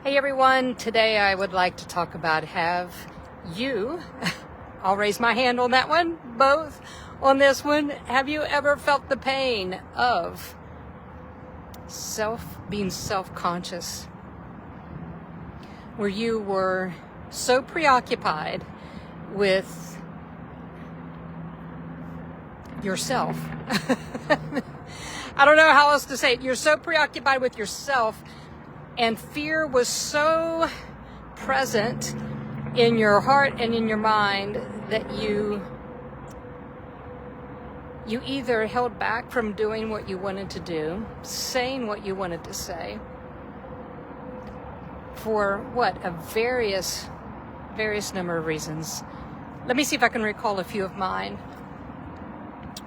Hey everyone, today I would like to talk about I'll raise my hand on that one, both on this one. Have you ever felt the pain of being self-conscious, where you were so preoccupied with yourself? I don't know how else to say it. You're so preoccupied with yourself, and fear was so present in your heart and in your mind that you either held back from doing what you wanted to do, saying what you wanted to say, for a various number of reasons. Let me see if I can recall a few of mine.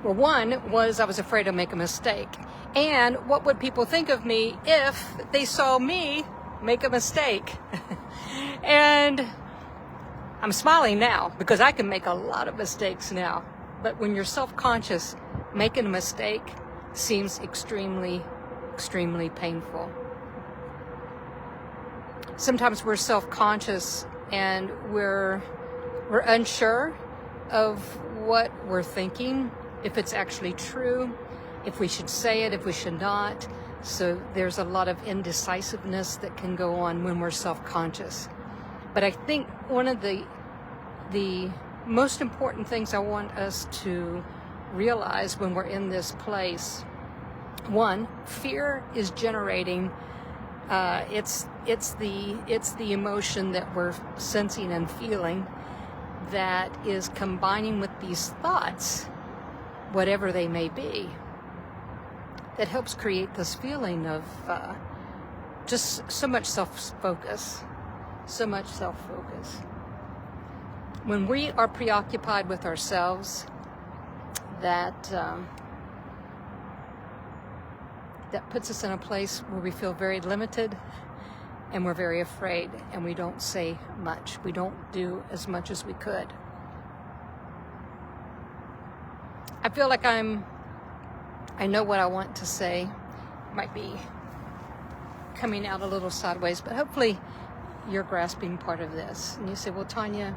Well, one was I was afraid to make a mistake. And what would people think of me if they saw me make a mistake? And I'm smiling now because I can make a lot of mistakes now. But when you're self-conscious, making a mistake seems extremely, extremely painful. Sometimes we're self-conscious and we're unsure of what we're thinking, if it's actually true, if we should say it, if we should not. So there's a lot of indecisiveness that can go on when we're self-conscious. But I think one of the most important things I want us to realize when we're in this place, one, fear is generating, it's the emotion that we're sensing and feeling that is combining with these thoughts, whatever they may be, that helps create this feeling of just so much self-focus. When we are preoccupied with ourselves, that puts us in a place where we feel very limited and we're very afraid, and we don't say much. We don't do as much as we could. I feel like I know what I want to say. Might be coming out a little sideways, but hopefully you're grasping part of this. And you say, well, Tanya,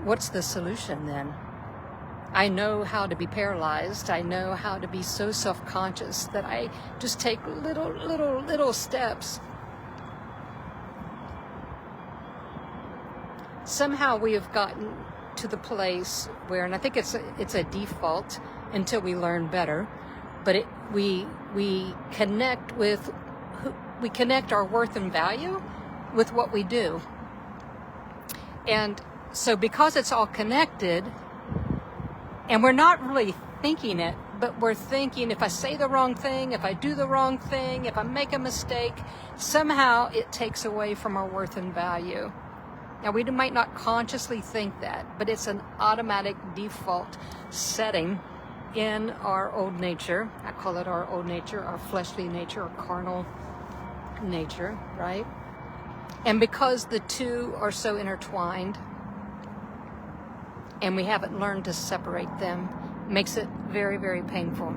what's the solution then? I know how to be paralyzed. I know how to be so self-conscious that I just take little steps. Somehow we have gotten to the place where, and I think it's a default until we learn better, but we connect our worth and value with what we do. And so because it's all connected, and we're not really thinking it, but we're thinking, if I say the wrong thing, if I do the wrong thing, if I make a mistake, somehow it takes away from our worth and value. Now, we might not consciously think that, but it's an automatic default setting in our old nature. I call it our old nature, our fleshly nature, our carnal nature, right? And because the two are so intertwined and we haven't learned to separate them, makes it very, very painful.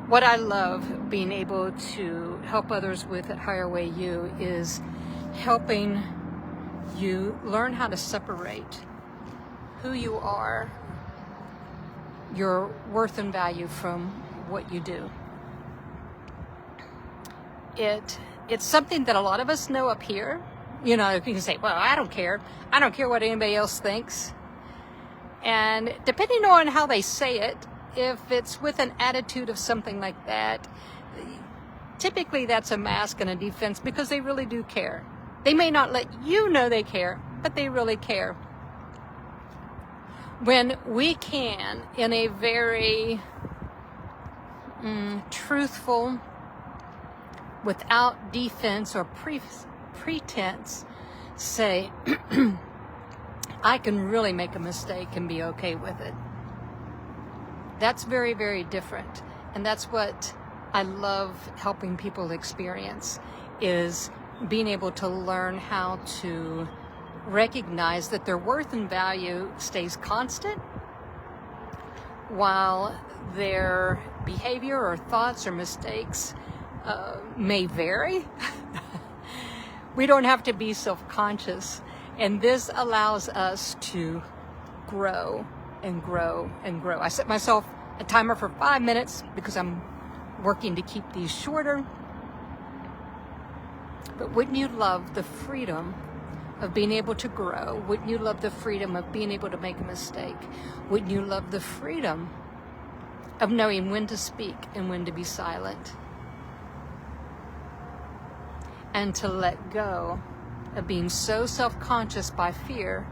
What I love being able to help others with at Higher Way You is helping you learn how to separate who you are, your worth and value, from what you do. It's something that a lot of us know up here. You know, you can say, well, I don't care. I don't care what anybody else thinks. And depending on how they say it, if it's with an attitude of something like that, typically that's a mask and a defense, because they really do care. They may not let you know they care, but they really care. When we can, in a very truthful, without defense or pretense, say, I can really make a mistake and be okay with it. That's very, very different. And that's what I love helping people experience, is being able to learn how to recognize that their worth and value stays constant while behavior or thoughts or mistakes may vary. We don't have to be self-conscious. And this allows us to grow and grow and grow. I set myself a timer for 5 minutes because I'm working to keep these shorter. But wouldn't you love the freedom of being able to grow? Wouldn't you love the freedom of being able to make a mistake? Wouldn't you love the freedom of knowing when to speak and when to be silent? And to let go of being so self-conscious by fear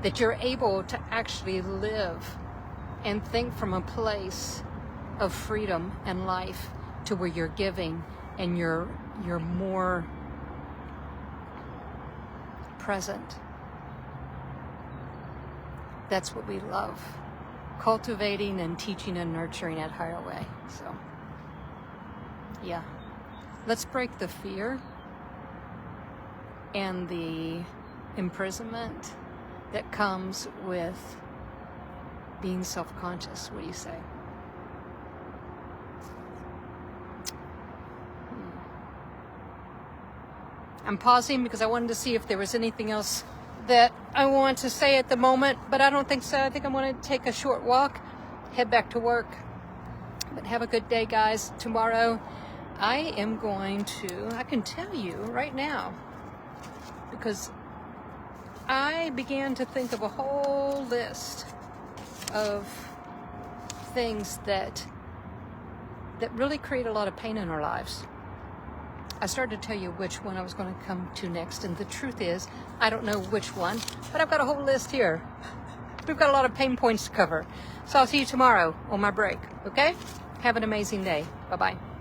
that you're able to actually live and think from a place of freedom and life to where you're giving and you're more present. That's what we love, cultivating and teaching and nurturing at Higher Way. So yeah, let's break the fear and the imprisonment that comes with being self-conscious. What do you say? I'm pausing because I wanted to see if there was anything else that I want to say at the moment, but I don't think so. I think I'm going to take a short walk, head back to work. But have a good day, guys. Tomorrow I am going to, I can tell you right now, because I began to think of a whole list of things that really create a lot of pain in our lives. I started to tell you which one I was going to come to next, and the truth is, I don't know which one, but I've got a whole list here. We've got a lot of pain points to cover. So I'll see you tomorrow on my break, okay? Have an amazing day. Bye-bye.